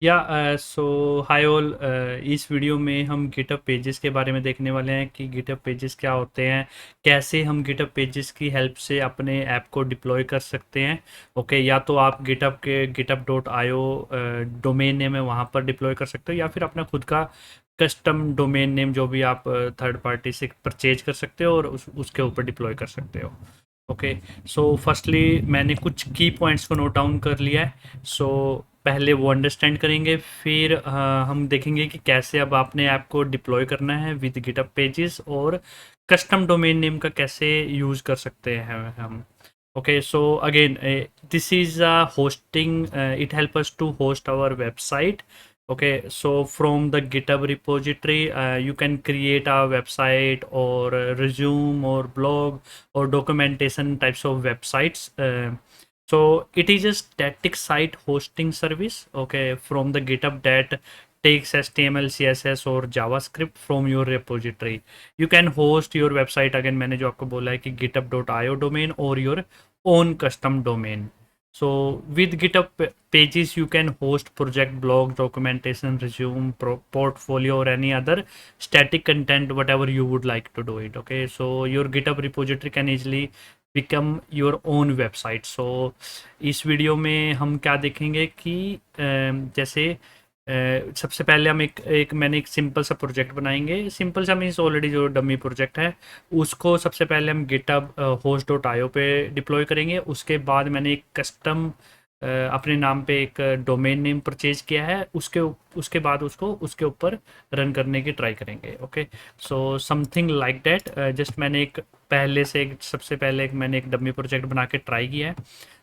या सो hi all. इस video में हम गिटहब पेजेस के बारे में देखने वाले हैं कि गिटहब पेजेस क्या होते हैं, कैसे हम गिटहब पेजेस की हेल्प से अपने ऐप को डिप्लॉय कर सकते हैं। ओके, या तो आप गिटहब के github.io डोमेन नेम है वहाँ पर डिप्लॉय कर सकते हो, या फिर अपना खुद का कस्टम डोमेन नेम जो भी आप थर्ड पार्टी से परचेज कर सकते हो और उसके ऊपर डिप्लॉय कर सकते हो। ओके, सो फर्स्टली मैंने कुछ की पॉइंट्स को नोट डाउन कर लिया है। सो पहले वो अंडरस्टैंड करेंगे, फिर हम देखेंगे कि कैसे अब आपने ऐप को डिप्लॉय करना है विद गिटहब पेजेस, और कस्टम डोमेन नेम का कैसे यूज़ कर सकते हैं हम। Okay, so again this is hosting, it help us to host our website. Okay, so from the GitHub repository, you can create a website or a resume or blog or documentation types of websites. So it is a static site hosting service, okay, from the GitHub that takes HTML, CSS और JavaScript from your repository. You can host your website, again मैंने जो आपको बोला है कि github.io domain or your own custom domain. So with GitHub pages, you can host project, blog, documentation, resume, portfolio, or any other static content, whatever you would like to do it. Okay, so your GitHub repository can easily become your own website. So इस video में हम क्या देखेंगे कि जैसे सबसे पहले हम एक मैंने एक सिंपल सा प्रोजेक्ट बनाएंगे। सिंपल सा मीन्स ऑलरेडी जो डमी प्रोजेक्ट है उसको सबसे पहले हम गिटहब host.io पे डिप्लॉय करेंगे। उसके बाद मैंने एक कस्टम अपने नाम पे एक डोमेन नेम परचेज किया है, उसके उसके बाद उसको उसके ऊपर रन करने की ट्राई करेंगे। Okay, so something like that. Just मैंने एक पहले से एक सबसे पहले एक मैंने एक डमी प्रोजेक्ट बना के ट्राई किया है।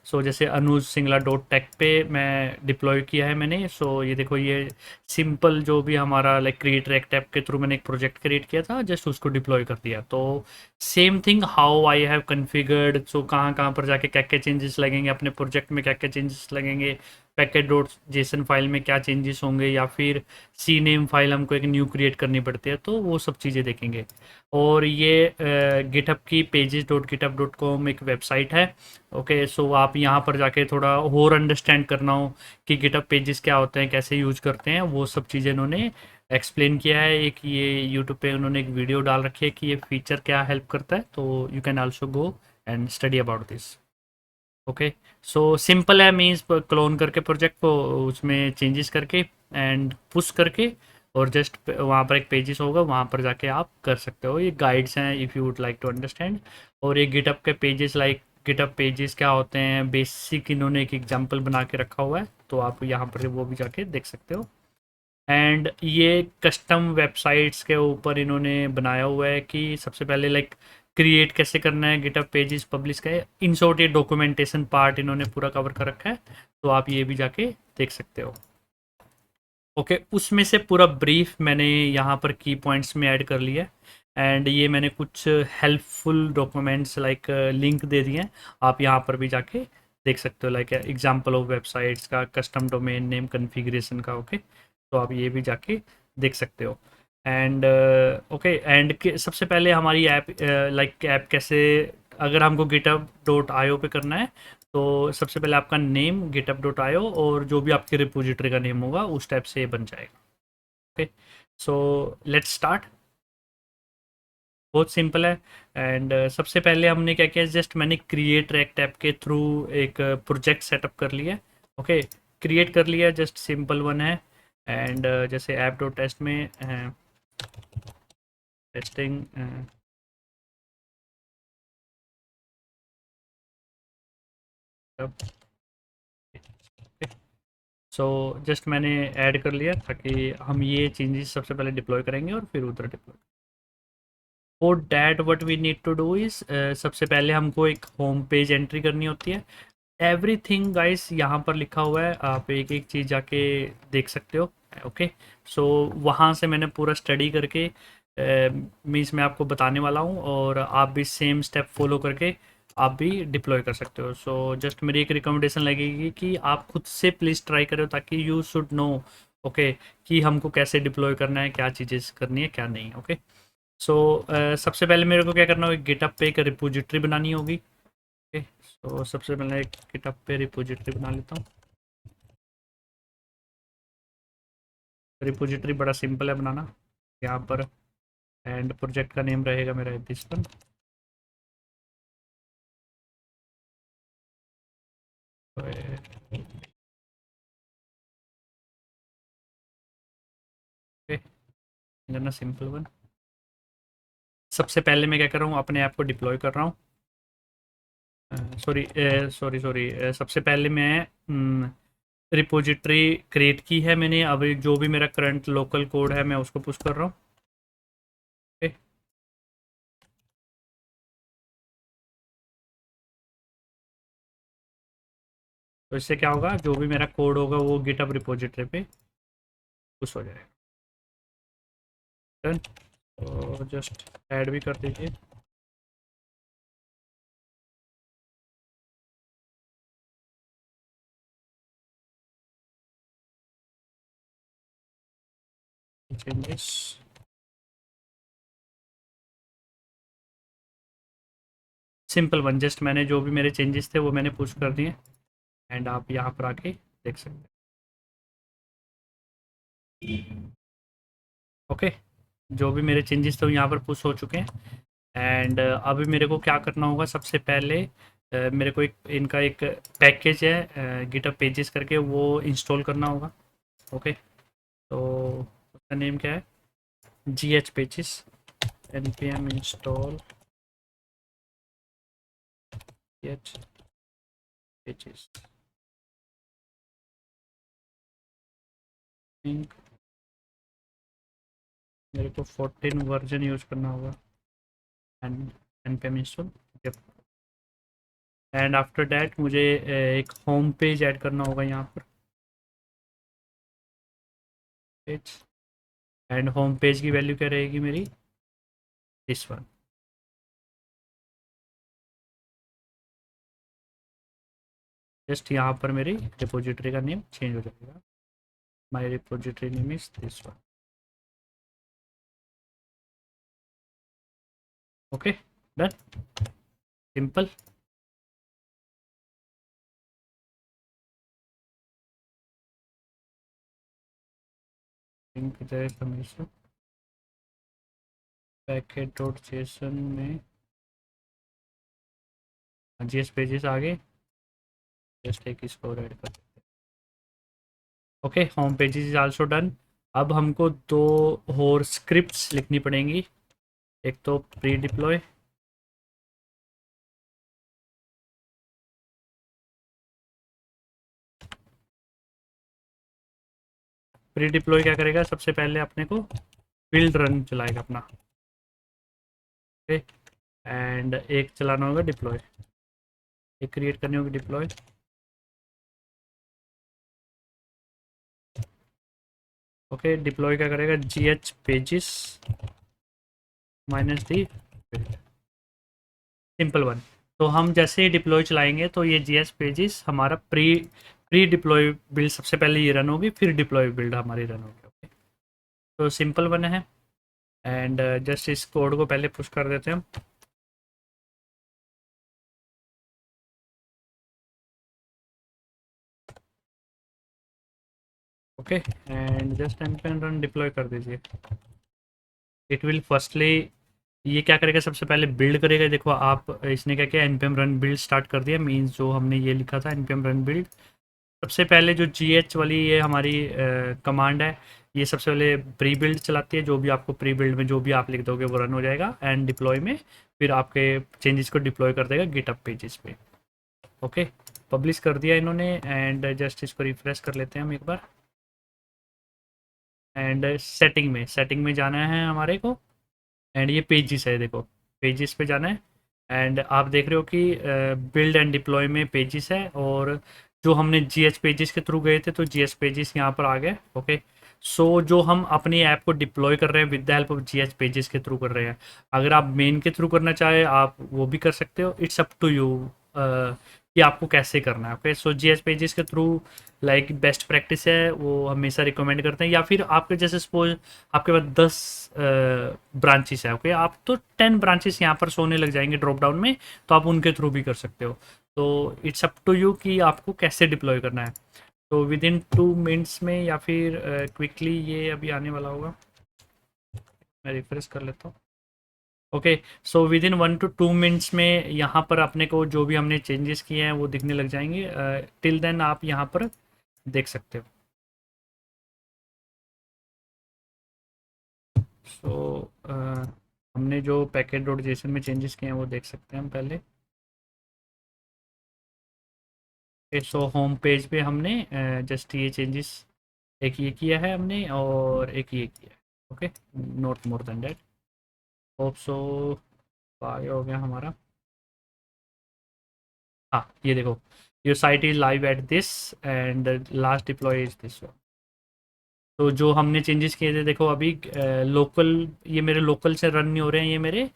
सो जैसे अनुज सिंगला डॉट टेक पे मैं डिप्लॉय किया है मैंने। सो ये देखो, ये सिंपल जो भी हमारा लाइक क्रिएटर एक्ट ऐप के थ्रू मैंने एक प्रोजेक्ट क्रिएट किया था, जस्ट उसको डिप्लॉय कर दिया। तो same thing how I have configured, so कहाँ कहाँ पर जाके क्या क्या चेंजेस लगेंगे, अपने प्रोजेक्ट में क्या क्या चेंजेस लगेंगे, पैकेट डॉट जेसन फाइल में क्या चेंजेस होंगे, या फिर सी नेम फाइल हमको एक न्यू क्रिएट करनी पड़ती है, तो वो सब चीज़ें देखेंगे। और ये गिटहब की pages.github.com एक वेबसाइट है। ओके, सो आप यहाँ पर जाके थोड़ा और अंडरस्टैंड करना हो कि गिटहब पेजेस क्या होते हैं, कैसे यूज करते हैं, वो सब चीज़ें इन्होंने एक्सप्लेन किया है। एक ये यूट्यूब पे उन्होंने एक वीडियो डाल रखी है कि ये फीचर क्या हेल्प करता है, तो you can also go and study about this. Okay, so simple है, मीन्स क्लोन करके प्रोजेक्ट को उसमें चेंजेस करके एंड पुश करके, और जस्ट वहाँ पर एक पेजेस होगा, वहाँ पर जाके आप कर सकते हो। ये गाइड्स हैं if you would like to understand. और ये गिटअप के पेजेस, लाइक गिटअप पेजेस क्या होते हैं बेसिक, इन्होंने एक एग्जांपल बना के रखा हुआ है, तो आप यहाँ पर वो भी जाके देख सकते हो। एंड ये कस्टम वेबसाइट्स के ऊपर इन्होंने बनाया हुआ है कि सबसे पहले लाइक क्रिएट कैसे करना है गिटहब पेजेस पब्लिश का है। इन शॉर्ट ये डॉक्यूमेंटेशन पार्ट इन्होंने पूरा कवर कर रखा है, तो आप ये भी जाके देख सकते हो। ओके, उसमें से पूरा ब्रीफ मैंने यहाँ पर की पॉइंट्स में ऐड कर लिया है। एंड ये मैंने कुछ हेल्पफुल डॉक्यूमेंट्स लाइक लिंक दे दिए हैं, आप यहाँ पर भी जाके देख सकते हो, लाइक एग्जांपल ऑफ वेबसाइट्स का, कस्टम डोमेन नेम कॉन्फ़िगरेशन का। ओके, तो आप ये भी जाके देख सकते हो। एंड ओके, एंड सबसे पहले हमारी ऐप लाइक ऐप कैसे, अगर हमको गिटहब.io पे करना है, तो सबसे पहले आपका नेम github.io और जो भी आपके रिपोजिटरी का नेम होगा उस टाइप से ये बन जाएगा। Okay, so let's start. बहुत सिंपल है। एंड सबसे पहले हमने क्या किया, जस्ट मैंने क्रिएट रेक्ट ऐप के थ्रू एक प्रोजेक्ट सेटअप कर लिया। ओके, क्रिएट कर लिया, जस्ट सिंपल वन है। एंड जैसे ऐप डॉट टेस्ट में टेस्टिंग, सो जस्ट मैंने ऐड कर लिया ताकि हम ये चेंजेस सबसे पहले डिप्लॉय करेंगे और फिर उधर deploy. For that what we need to do is, सबसे पहले हमको एक होम पेज एंट्री करनी होती है। एवरीथिंग गाइस यहाँ पर लिखा हुआ है, आप एक एक चीज़ जाके देख सकते हो। ओके, सो वहाँ से मैंने पूरा स्टडी करके मीन्स मैं आपको बताने वाला हूँ, और आप भी सेम स्टेप फॉलो करके आप भी डिप्लॉय कर सकते हो। सो जस्ट मेरी एक रिकमेंडेशन लगेगी कि आप खुद से प्लीज़ ट्राई करो, ताकि यू शुड नो ओके कि हमको कैसे डिप्लॉय करना है, क्या चीज़ें करनी है क्या नहीं। ओके, सो सबसे पहले मेरे को क्या करना होगा, गिटहब पे एक रिपोजिटरी बनानी होगी। ओके, सो सबसे पहले एक गिटहब पे रिपोजिटरी बना लेता हूँ। रिपोजिटरी बड़ा सिंपल है बनाना। यहाँ पर एंड प्रोजेक्ट का नेम रहेगा मेरा this one. Okay, simple one. सबसे पहले मैं क्या कर रहा हूँ, अपने ऐप को डिप्लॉय कर रहा हूँ। सॉरी सॉरी सॉरी, सबसे पहले मैं रिपोजिटरी क्रिएट की है मैंने। अब जो भी मेरा करंट लोकल कोड है मैं उसको पुश कर रहा हूँ। ओके, तो इससे क्या होगा, जो भी मेरा कोड होगा वो गिटहब रिपोजिटरी पे पुश हो जाएगा। डन। तो जस्ट ऐड भी कर दीजिए। चेंजेस, सिंपल वन, जस्ट मैंने जो भी मेरे चेंजेस थे वो मैंने पुश कर दिए। एंड आप यहाँ पर आके देख सकते हैं। ओके, जो भी मेरे चेंजेस थे वो यहाँ पर पुश हो चुके हैं। एंड अभी मेरे को क्या करना होगा, सबसे पहले मेरे को एक इनका एक पैकेज है गिटहब पेजेस करके, वो इंस्टॉल करना होगा। ओके, तो उसका नेम क्या है, जी H pages, npm install H pages. मेरे को 14 वर्जन यूज करना होगा। And npm install, and after that मुझे एक होम पेज ऐड करना होगा यहाँ पर। पेज, एंड होम पेज की वैल्यू क्या रहेगी मेरी, दिस वन। जस्ट यहाँ पर मेरी रिपोजिटरी का नेम चेंज हो जाएगा, my repository name is this one. Okay, done, simple. Link जाएगा हमेशा पैकेट डॉट जेसन में, जीएस पेजेस आ गए। जस्ट एक इसको ऐड कर। Okay, home pages is also done. अब हमको दो और स्क्रिप्ट्स लिखनी पड़ेंगी। एक तो प्री डिप्लॉय, प्री डिप्लॉय क्या करेगा, सबसे पहले अपने को बिल्ड रन चलाएगा अपना। ओके, एंड एक चलाना होगा डिप्लॉय, एक क्रिएट करनी होगी डिप्लॉय। ओके, डिप्लॉय क्या करेगा, जी एच पेजेस माइनस दी बिल्ड, सिंपल वन। तो हम जैसे ही डिप्लॉय चलाएंगे तो ये जी एच पेजेस हमारा प्री प्री डिप्लॉय बिल्ड सबसे पहले ये रन होगी, फिर डिप्लॉय बिल्ड हमारी रन होगी। ओके, तो सिंपल वन है। एंड जस्ट इस कोड को पहले पुश कर देते हैं हम। Okay, and just npm run deploy कर दीजिए। इट विल फर्स्टली, ये क्या करेगा, सबसे पहले बिल्ड करेगा। देखो आप, इसने क्या किया, npm रन बिल्ड स्टार्ट कर दिया, मीन्स जो हमने ये लिखा था npm रन बिल्ड, सबसे पहले जो जी एच वाली ये हमारी कमांड है, ये सबसे पहले प्री बिल्ड चलाती है। जो भी आपको प्री बिल्ड में जो भी आप लिख दोगे वो रन हो जाएगा, एंड डिप्लॉय में फिर आपके चेंजेस को डिप्लॉय कर देगा गिटहब पेजेस पे। ओके, पब्लिश कर दिया इन्होंने। एंड जस्ट इसको रिफ्रेश कर लेते हैं हम एक बार। एंड सेटिंग में जाना है हमारे को। एंड ये पेजिस है, देखो पेजिस पे जाना है। एंड आप देख रहे हो कि बिल्ड एंड डिप्लॉय में पेजिस है, और जो हमने जी एच पेजिस के थ्रू गए थे तो जी एच पेजिस यहाँ पर आ गए। ओके, सो जो हम अपनी ऐप को डिप्लॉय कर रहे हैं with the help of ji H pages के थ्रू कर रहे हैं। अगर आप मेन के थ्रू करना चाहे आप वो भी कर सकते हो, इट्स अप टू यू कि आपको कैसे करना है। ओके, सो जी एच पेजिस के थ्रू लाइक बेस्ट प्रैक्टिस है, वो हमेशा रिकमेंड करते हैं। या फिर आपके जैसे सपोज आपके पास 10 ब्रांचेस है, ओके, आप तो 10 ब्रांचेस यहाँ पर सोने लग जाएंगे ड्रॉप डाउन में, तो आप उनके थ्रू भी कर सकते हो। तो इट्स अप टू यू कि आपको कैसे डिप्लॉय करना है। तो विद इन 2 मिनट्स में या फिर क्विकली ये अभी आने वाला होगा। मैं रिफ्रेश कर लेता हूँ। Okay, so with in 1 to 2 minutes में यहाँ पर अपने को जो भी हमने चेंजेस किए हैं वो दिखने लग जाएंगे। टिल देन आप यहाँ पर देख सकते हो। सो हमने जो पैकेट डॉट जेसन में चेंजेस किए हैं वो देख सकते हैं हम पहले। सो होम पेज पे हमने जस्ट ये चेंजेस एक ये किया है हमने और एक ये किया है। Okay, not more then that. Hope so आगे हो गया हमारा। हाँ, ये देखो, your site is live at this and last deploy is this. तो जो हमने चेंजेस किए थे देखो अभी लोकल, ये मेरे लोकल से रन नहीं हो रहे हैं, ये मेरे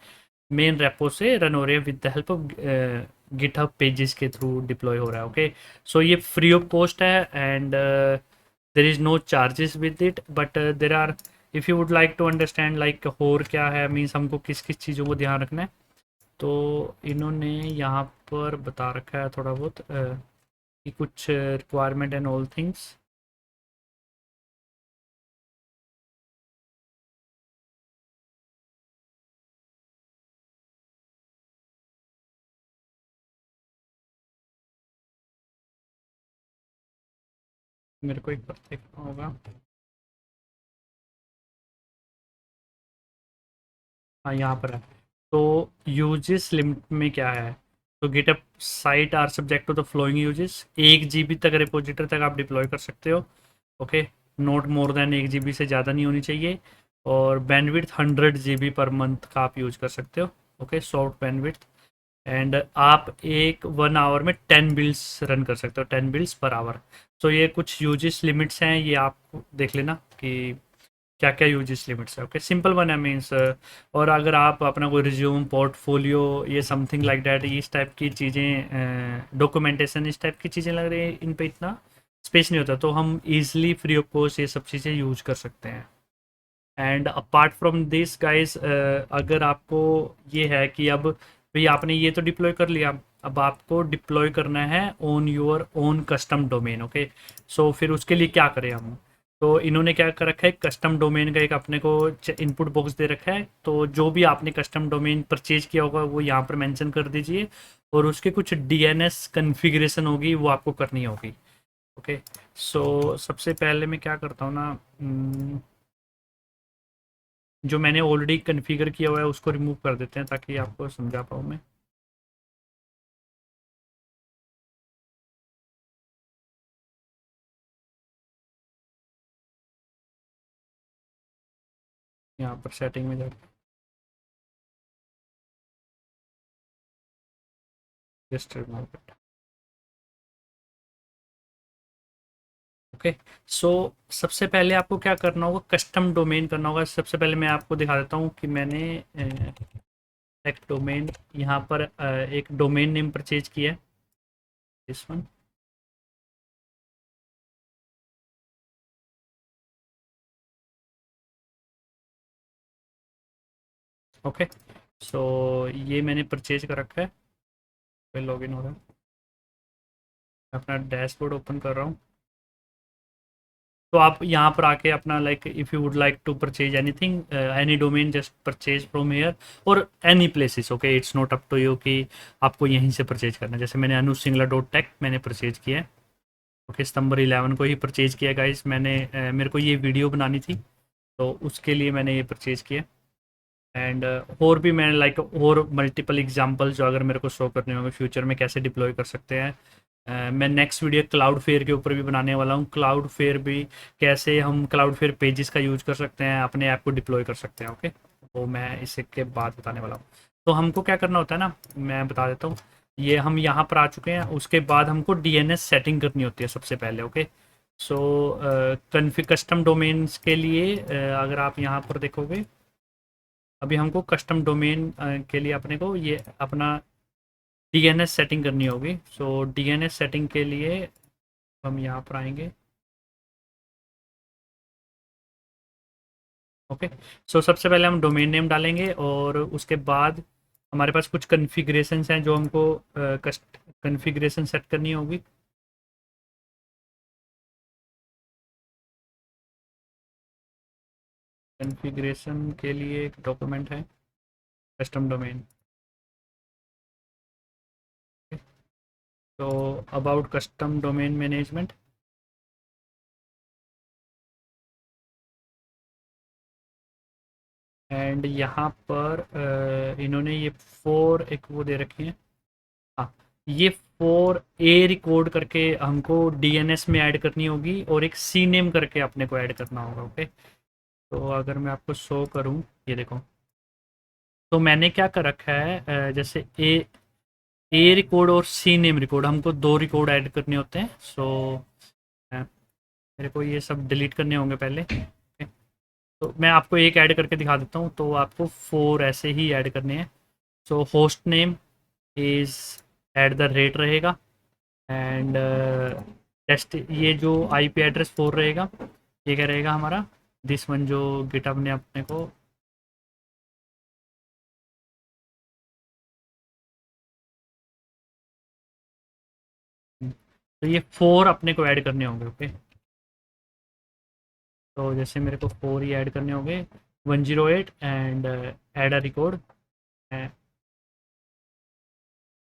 मेन रेपो से रन हो रहे हैं with the help of GitHub pages के थ्रू डिप्लॉय हो रहा है। ओके, सो ये फ्री ऑफ कॉस्ट है and there is no charges with it, but there are, if you would like to understand like और क्या है, मीन्स हमको किस किस चीज़ों को ध्यान रखना है, तो इन्होंने यहाँ पर बता रखा है थोड़ा बहुत कि कुछ रिक्वायरमेंट एंड ऑल थिंग्स। मेरे को एक बार देखना होगा। हाँ, यहाँ पर है। तो यूजेस लिमिट में क्या है, तो GitHub site are subject to the following uses. 1 GB तक रिपोजिटरी तक आप डिप्लॉय कर सकते हो। Okay, not more than 1 GB से ज़्यादा नहीं होनी चाहिए। और बैंडविड्थ 100 GB पर मंथ का आप यूज कर सकते हो। Okay, short bandwidth. एंड आप एक 1 आवर में 10 बिल्स रन कर सकते हो, 10 बिल्स पर आवर। तो ये कुछ यूजेस लिमिट्स हैं, ये आप देख लेना कि क्या क्या यूजेस लिमिट्स है। ओके, सिंपल वन है मीन्स। और अगर आप अपना कोई रिज्यूम, पोर्टफोलियो, ये समथिंग लाइक डैट, इस टाइप की चीज़ें, डॉक्यूमेंटेशन, इस टाइप की चीज़ें लग रही है, इन पे इतना स्पेस नहीं होता, तो हम ईजिली फ्री ऑफ कॉस्ट ये सब चीज़ें यूज कर सकते हैं। And apart from this guys, अगर आपको ये है कि अब भाई आपने ये तो डिप्लॉय कर लिया, अब आपको डिप्लॉय करना है on your own custom domain. Okay, so फिर उसके लिए क्या करें हम, तो इन्होंने क्या कर रखा है, कस्टम डोमेन का एक अपने को इनपुट बॉक्स दे रखा है। तो जो भी आपने कस्टम डोमेन परचेज किया होगा वो यहाँ पर मेंशन कर दीजिए, और उसके कुछ डीएनएस कन्फिग्रेशन होगी वो आपको करनी होगी। ओके, सो सबसे पहले मैं क्या करता हूँ ना, जो मैंने ऑलरेडी कन्फिगर किया हुआ है उसको रिमूव कर देते हैं ताकि आपको समझा पाऊँ मैं। यहाँ पर सेटिंग में जाकर जस्ट रिमूव इट। ओके, सो सबसे पहले आपको क्या करना होगा, कस्टम डोमेन करना होगा। सबसे पहले मैं आपको दिखा देता हूँ कि मैंने एक डोमेन यहाँ पर एक डोमेन नेम परचेज किया है, दिस वन। ओके, सो ये मैंने परचेज कर रखा है। फिर लॉगिन हो रहा है, मैं अपना डैशबोर्ड ओपन कर रहा हूँ। तो आप यहाँ पर आके अपना like if you would like to purchase anything, any domain, just purchase from here और any places. Okay, it's not up to you कि आपको यहीं से परचेज करना है। जैसे मैंने अनु सिंगला डॉट टेक मैंने परचेज किया है। ओके, सितंबर 11 को ही परचेज किया गाइस मैंने। मेरे को ये वीडियो बनानी थी तो उसके लिए मैंने ये परचेज किया। एंड और भी मैंने लाइक और मल्टीपल एग्जांपल्स जो अगर मेरे को शो करने होंगे फ्यूचर में कैसे डिप्लॉय कर सकते हैं। मैं नेक्स्ट वीडियो क्लाउड फेयर के ऊपर भी बनाने वाला हूँ। क्लाउड फेयर भी कैसे हम क्लाउड फेयर पेजेस का यूज कर सकते हैं, अपने ऐप को डिप्लॉय कर सकते हैं। ओके, तो मैं इसके बाद बताने वाला हूँ। तो हमको क्या करना होता है ना, मैं बता देता हूँ। ये हम यहाँ पर आ चुके हैं, उसके बाद हमको डीएनएस सेटिंग करनी होती है सबसे पहले। ओके, सो कन्फिग कस्टम डोमेन्स के लिए अगर आप यहाँ पर देखोगे, अभी हमको कस्टम डोमेन के लिए अपने को ये अपना डीएनएस सेटिंग करनी होगी। सो डीएनएस सेटिंग के लिए हम यहाँ पर आएंगे। ओके, सो सबसे पहले हम डोमेन नेम डालेंगे और उसके बाद हमारे पास कुछ कन्फिग्रेशंस हैं जो हमको कन्फिग्रेशन सेट करनी होगी। कॉन्फ़िगरेशन के लिए एक डॉक्यूमेंट है, कस्टम डोमेन। तो about custom domain management, and यहाँ पर इन्होंने ये 4 एक वो दे रखे हैं। हाँ, ये 4 ए रिकॉर्ड करके हमको डीएनएस में ऐड करनी होगी और एक सी नेम करके अपने को ऐड करना होगा। ओके, तो अगर मैं आपको शो करूँ, ये देखो। तो मैंने क्या कर रखा है, जैसे ए रिकॉर्ड और सी नेम रिकॉर्ड, हमको 2 रिकॉर्ड ऐड करने होते हैं। सो मेरे को ये सब डिलीट करने होंगे पहले। okay? तो मैं आपको एक ऐड करके दिखा देता हूँ, तो आपको 4 ऐसे ही ऐड करने हैं। सो host name is at the rate रहेगा, एंड टेस्ट, ये जो आईपी एड्रेस 4 रहेगा, ये क्या रहेगा हमारा, दिस वन जो गिटहब ने अपने को। तो ये 4 अपने को ऐड करने होंगे। ओके, तो जैसे मेरे को 4 ही ऐड करने होंगे, 108 and add a record.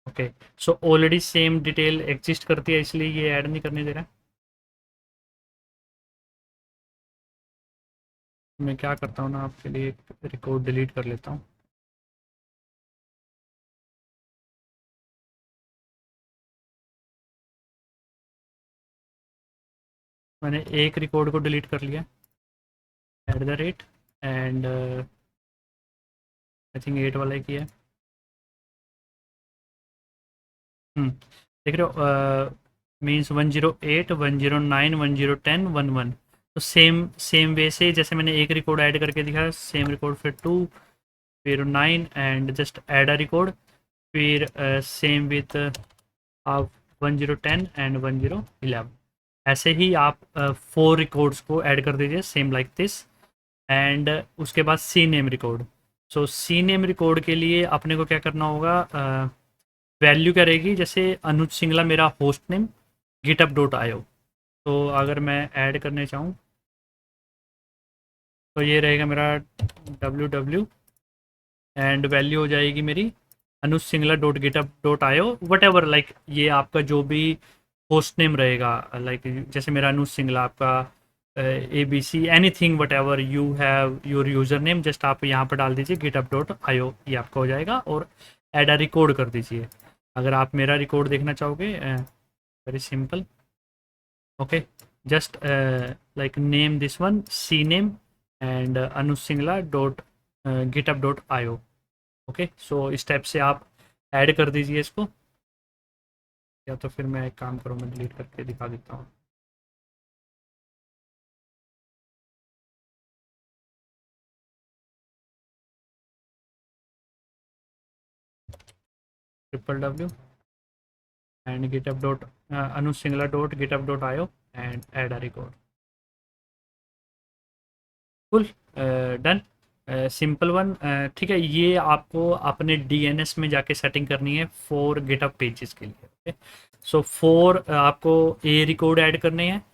Okay, so already same detail exist करती है, इसलिए ये ऐड नहीं करने दे रहा है। मैं क्या करता हूँ ना, आपके लिए एक रिकॉर्ड डिलीट कर लेता हूँ। मैंने एक रिकॉर्ड को डिलीट कर लिया, at the rate, and I think 8 वाला ही किया है। देख रहे हो, मीन्स 108 109 1010 11। तो सेम सेम वे से जैसे मैंने एक रिकॉर्ड ऐड करके दिखाया, सेम रिकॉर्ड फिर 2, फिर 9, and just add a record, फिर सेम विथ आप 1010 एंड 1011। ऐसे ही आप 4 रिकॉर्ड्स को ऐड कर दीजिए, सेम लाइक दिस। एंड उसके बाद सी नेम रिकॉर्ड। सो सी नेम रिकॉर्ड के लिए अपने को क्या करना होगा, वैल्यू क्या रहेगी, जैसे अनुज सिंगला मेरा होस्ट नेम github.io। तो अगर मैं ऐड करने चाहूँ, तो ये रहेगा मेरा www, एंड वैल्यू हो जाएगी मेरी Anuj Singla dot GitHub dot I O, whatever, like ये आपका जो भी होस्ट नेम रहेगा, लाइक जैसे मेरा अनुज सिंगला, आपका A B C, anything whatever you have your username, just आप यहाँ पर डाल दीजिए गिटअप डॉट आई ओ, ये आपका हो जाएगा। और एड अ रिकॉर्ड कर दीजिए। अगर आप मेरा रिकॉर्ड देखना चाहोगे, very simple. Okay, just like name this one C name and Anuj Singla dot GitHub dot I O. Okay, so इस टाइप से आप ऐड कर दीजिए इसको, या तो फिर मैं एक काम करूँ, मैं डिलीट करके दिखा देता हूँ। www and GitHub dot Anuj Singla dot GitHub dot I O, and add a record. Full done, simple one. ठीक है, ये आपको अपने डीएनएस में जाके सेटिंग करनी है 4 गिटअप पेजेस के लिए। ओके, सो 4 आपको ए रिकॉर्ड ऐड करने हैं,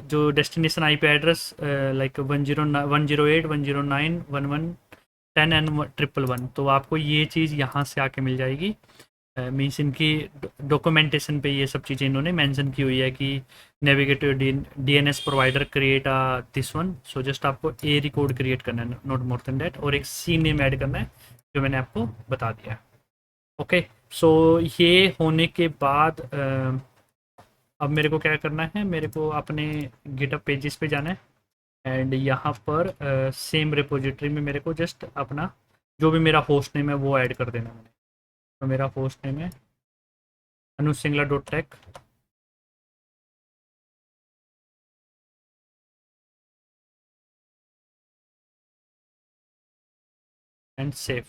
जो destination IP address like 108 109 1110 and 111। तो आपको ये चीज़ यहाँ से आके मिल जाएगी। मीन्स इनकी डॉक्यूमेंटेशन पे ये सब चीज़ें इन्होंने मेंशन की हुई है कि नेविगेटिव DNS provider create this one. So just आपको ए रिकॉर्ड क्रिएट करना है, नॉट मोर देन दैट, और एक सी नेम ऐड करना है, जो मैंने आपको बता दिया है। ओके, सो ये होने के बाद अब मेरे को क्या करना है, मेरे को अपने गिटअप पेजेस पे जाना है, एंड यहाँ पर सेम रिपोजिटरी में मेरे को जस्ट अपना जो भी मेरा होस्ट नेम है वो ऐड कर देना है मैंने। तो मेरा होस्ट नेम है Anuj Singla dot tech, and save.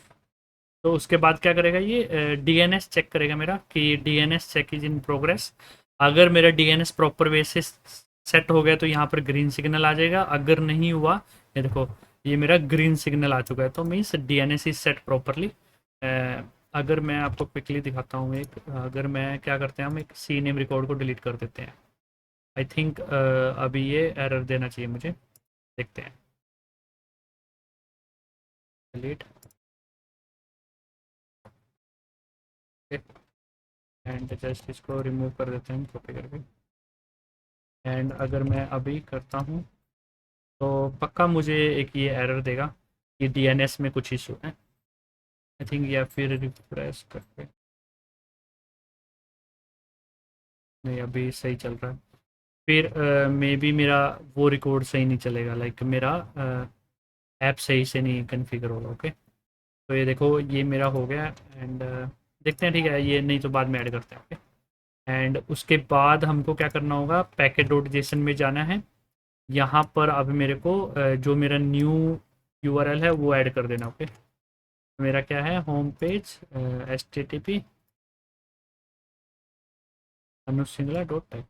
तो उसके बाद क्या करेगा, ये डीएनएस चेक करेगा मेरा कि DNS check is in progress. अगर मेरा डीएनएस प्रॉपर वे से सेट हो गया तो यहाँ पर ग्रीन सिग्नल आ जाएगा। अगर नहीं हुआ, ये देखो, ये मेरा ग्रीन सिग्नल आ चुका है, तो means DNS is set properly. अगर मैं आपको क्विकली दिखाता हूँ, एक अगर मैं क्या करते हैं, हम एक सी नेम रिकॉर्ड को डिलीट कर देते हैं। आई थिंक अभी ये एरर देना चाहिए मुझे, देखते हैं। डिलीट एंड जस्ट इसको रिमूव कर देते हैं कॉपी करके। एंड अगर मैं अभी करता हूँ तो पक्का मुझे एक ये एरर देगा कि डीएनएस में कुछ इशू है आई थिंक, या फिर रिफ्रेश करके। नहीं, अभी सही चल रहा है। फिर मे बी मेरा वो रिकॉर्ड सही नहीं चलेगा, लाइक मेरा ऐप सही से नहीं कन्फिगर होगा। ओके, तो ये देखो ये मेरा हो गया। एंड देखते हैं, ठीक है, ये नहीं तो बाद में ऐड करते हैं। ओके, एंड उसके बाद हमको क्या करना होगा, पैकेट डॉट जेसन में जाना है। यहाँ पर अब मेरे को जो मेरा न्यू यूआरएल है वो ऐड कर देना। ओके, मेरा क्या है, home page http Anusingla dot tech.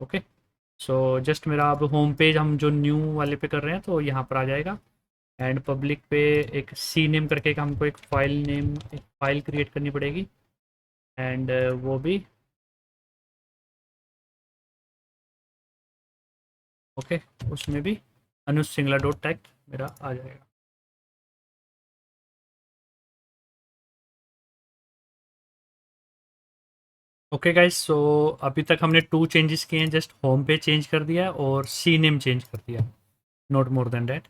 Okay, so just मेरा अब होम पेज हम जो न्यू वाले पे कर रहे हैं तो यहाँ पर आ जाएगा। एंड पब्लिक पे एक सी नेम करके हमको एक फाइल क्रिएट करनी पड़ेगी। एंड वो भी ओके, उसमें भी अनुज सिंगला डॉट टैग मेरा आ जाएगा। ओके गाइस, सो अभी तक हमने 2 चेंजेस किए हैं, जस्ट होम पे चेंज कर दिया है और सी नेम चेंज कर दिया, not more then that.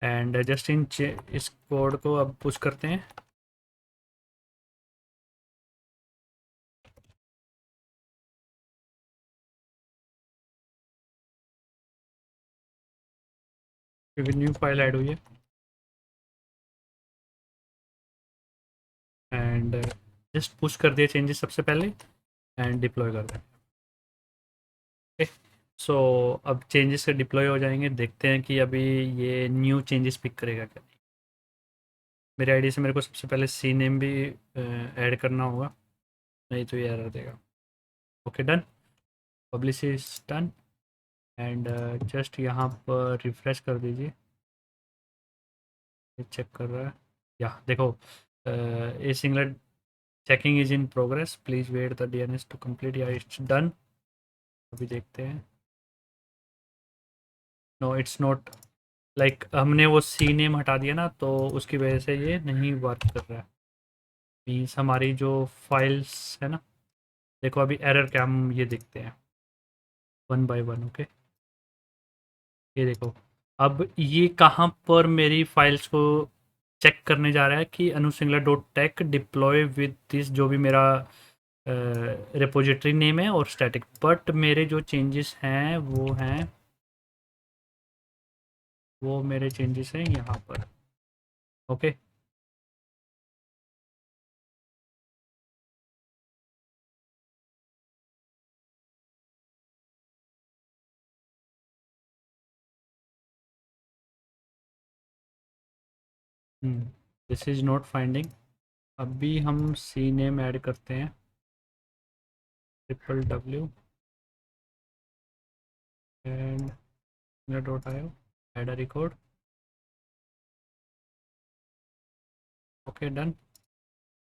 And just इस कोड को अब पुश करते हैं। क्योंकि न्यू फाइल ऐड हुई है। एंड जस्ट पुश कर दिया चेंजेस सबसे पहले एंड डिप्लॉय कर दें। ओके, सो अब चेंजेस से डिप्लॉय हो जाएंगे, देखते हैं कि अभी ये न्यू चेंजेस पिक करेगा क्या। मेरे आईडी से मेरे को सबसे पहले सी नेम भी ऐड करना होगा, नहीं तो ये एरर देगा। Okay, done, publish is done. And just यहाँ पर रिफ्रेश कर दीजिए, ये चेक कर रहा है। या देखो, ए सिंगलर checking is in progress, please wait the DNS to complete, या इट्स डन। अभी देखते हैं। नो, इट्स नॉट, लाइक हमने वो सी नेम हटा दिया ना, तो उसकी वजह से ये नहीं वर्क कर रहा है। मीन्स हमारी जो फाइल्स है ना, देखो अभी एरर क्या, हम ये देखते हैं वन बाय वन। ओके, ये देखो, अब ये कहाँ पर मेरी फाइल्स को चेक करने जा रहा है कि Anusingla dot tech deploy with this, जो भी मेरा रिपोजिटरी नेम है और स्टैटिक, बट मेरे जो चेंजेस हैं वो मेरे चेंजेस हैं यहाँ पर। Okay, this is not finding. अभी हम सी नेम ऐड करते हैं, www एंड डॉट आयो, add a record. Okay, done.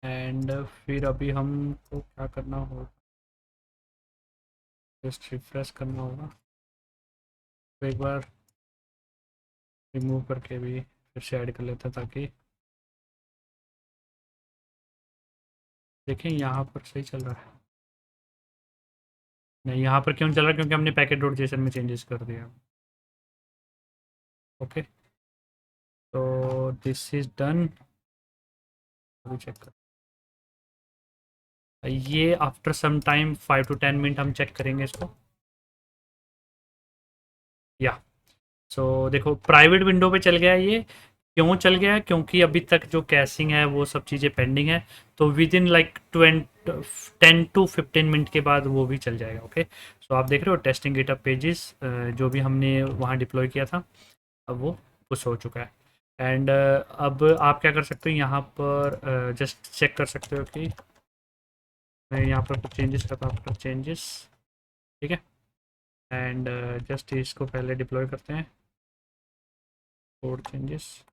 And फिर अभी हमको क्या करना होगा, जस्ट रिफ्रेश करना होगा। तो एक बार रिमूव करके भी फिर से ऐड कर लेते हैं, ताकि देखें यहाँ पर सही चल रहा है। नहीं, यहाँ पर क्यों चल रहा है, क्योंकि हमने पैकेट डॉट जेसन में चेंजेस कर दिया। ओके, तो दिस इज डन। अभी चेक कर, ये after some time 5 to 10 minute हम चेक करेंगे इसको। या सो देखो, प्राइवेट विंडो पे चल गया ये। क्यों चल गया, क्योंकि अभी तक जो कैशिंग है वो सब चीज़ें पेंडिंग है। तो with in like 10 to 15 minute के बाद वो भी चल जाएगा। ओके, सो आप देख रहे हो टेस्टिंग गिटहब पेजेस जो भी हमने वहाँ डिप्लॉय किया था, अब वो पुश हो चुका है। एंड अब आप क्या कर सकते हो, यहाँ पर जस्ट चेक कर सकते हो कि मैं यहाँ पर कुछ चेंजेस करता हूँ, आफ्टर चेंजेस। ठीक है, एंड जस्ट इसको पहले डिप्लॉय करते हैं, कोड चेंजेस।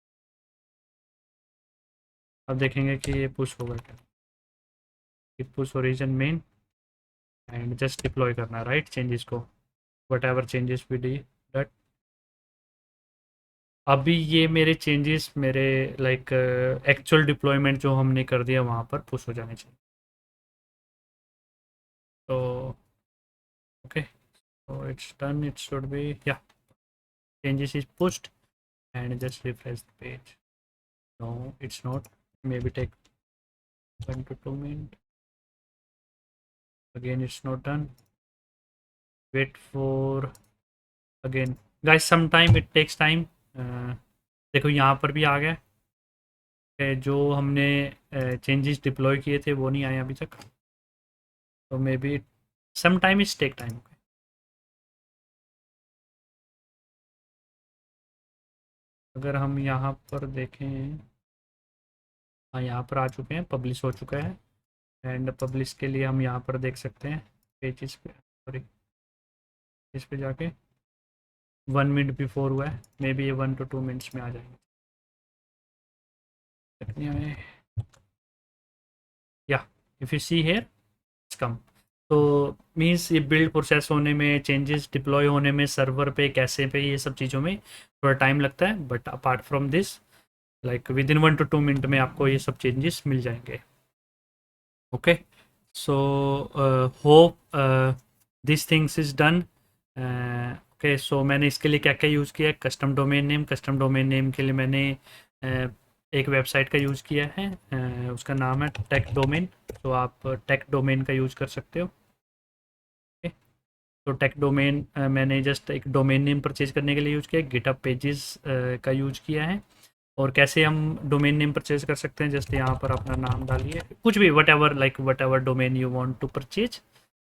अब देखेंगे कि ये पुश होगा क्या। ये push origin main and just deploy करना है, राइट, चेंजेस को, whatever changes we did that. अभी ये मेरे चेंजेस मेरे लाइक एक्चुअल डिप्लॉयमेंट जो हमने कर दिया वहाँ पर पुश हो जाने चाहिए। तो okay, so it's done, it should be, yeah, changes is pushed, and just refresh the page. No, it's not. Maybe take 1 to 2 minutes. Again it's not done. Wait for, again guys, sometime it takes time. देखो यहाँ पर भी आ गया जो हमने changes deploy किए थे वो नहीं आए अभी तक, तो maybe some time is take time. अगर हम यहाँ पर देखें, हाँ यहाँ पर आ चुके हैं, पब्लिश हो चुका है। एंड पब्लिश के लिए हम यहाँ पर देख सकते हैं पेजेस पे, सॉरी इस पे जाके 1 मिनट बिफोर हुआ है, मे बी ये 1 to 2 मिनट्स में आ जाएंगे। या if you see here it's come. तो मीन्स ये बिल्ड प्रोसेस होने में, चेंजेस डिप्लॉय होने में, सर्वर पे कैसे पे, ये सब चीज़ों में थोड़ा टाइम लगता है, but apart from this like within 1 to 2 minute में आपको ये सब चेंजेस मिल जाएंगे। Okay, so hope this things is done. Okay, so मैंने इसके लिए क्या क्या यूज़ किया है, custom domain name. Custom domain name के लिए मैंने एक वेबसाइट का यूज़ किया है, उसका नाम है टेक डोमेन। तो आप टेक डोमेन का यूज़ कर सकते हो। ओके, तो टेक डोमेन मैंने जस्ट एक डोमेन नेम परचेज करने के लिए यूज़ किया है। गिटहब पेजेस का यूज़ किया है। और कैसे हम डोमेन नेम परचेज कर सकते हैं, जस्ट यहाँ पर अपना नाम डालिए, कुछ भी, whatever, like whatever domain you want to purchase.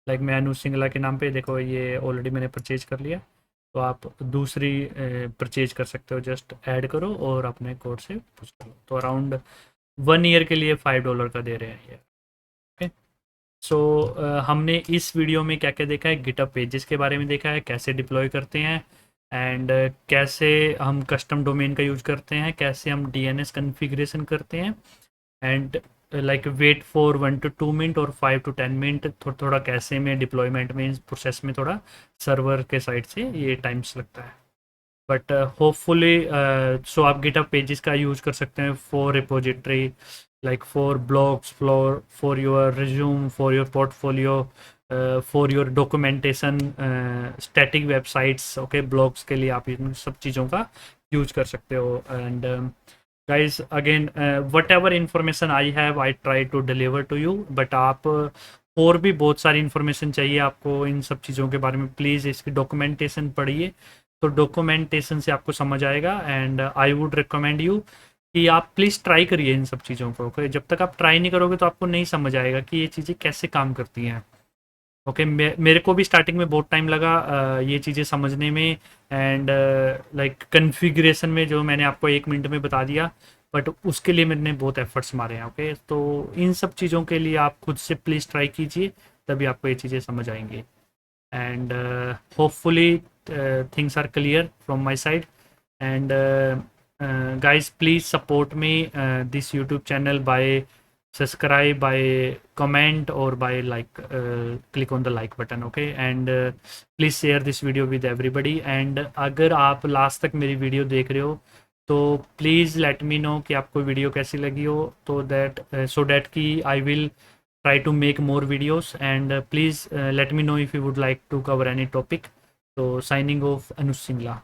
Like मैं अनु सिंगला के नाम पे, देखो ये ऑलरेडी मैंने परचेज कर लिया। तो आप दूसरी परचेज कर सकते हो, जस्ट ऐड करो और अपने कोड से पुश करो। तो अराउंड 1 ईयर के लिए $5 का दे रहे हैं ये। ओके, सो हमने इस वीडियो में क्या क्या देखा है, गिटहब पेजेस के बारे में देखा है, कैसे डिप्लॉय करते हैं, एंड कैसे हम कस्टम डोमेन का यूज़ करते हैं, कैसे हम डीएनएस कन्फिग्रेशन करते हैं, and like wait for 1 to 2 minute और 5 to 10 मिनट थोड़ा थोड़ा कैसे में डिप्लॉयमेंट में, इस प्रोसेस में थोड़ा सर्वर के साइड से ये टाइम्स लगता है। बट होपफुली सो आप गिटहब पेजेस का यूज़ कर सकते हैं for repository, like for blogs, for your resume, for your portfolio, for your documentation, static websites, okay, blogs के लिए आप इन सब चीज़ों का यूज कर सकते हो। And guys again, whatever information I have I try to deliver to you, but आप और भी बहुत सारी इन्फॉर्मेशन चाहिए आपको इन सब चीज़ों के बारे में, प्लीज़ इसकी डॉक्यूमेंटेशन पढ़िए, तो डॉक्यूमेंटेशन से आपको समझ आएगा। And I would recommend you कि आप प्लीज़ ट्राई करिए इन सब चीज़ों को। ओके, जब तक आप ट्राई नहीं करोगे तो आपको नहीं समझ आएगा कि ये चीज़ें कैसे काम करती हैं। ओके, मेरे को भी स्टार्टिंग में बहुत टाइम लगा ये चीज़ें समझने में, एंड लाइक कन्फिग्रेशन में जो मैंने आपको 1 मिनट में बता दिया, बट उसके लिए मैंने बहुत एफर्ट्स मारे हैं। ओके, तो इन सब चीज़ों के लिए आप खुद से प्लीज़ ट्राई कीजिए, तभी आपको ये चीज़ें समझ आएंगी। And hopefully things are clear from my side. And guys, please support me this YouTube channel by subscribe, by comment, or by like click on the like button, okay, and please share this video with everybody। and अगर आप last तक मेरी video देख रहे हो तो please let me know कि आपको वीडियो कैसी लगी हो, तो दैट सो डैट कि I will try to make more videos, and please let me know if you would like to cover any topic। So signing off, Anush Singla।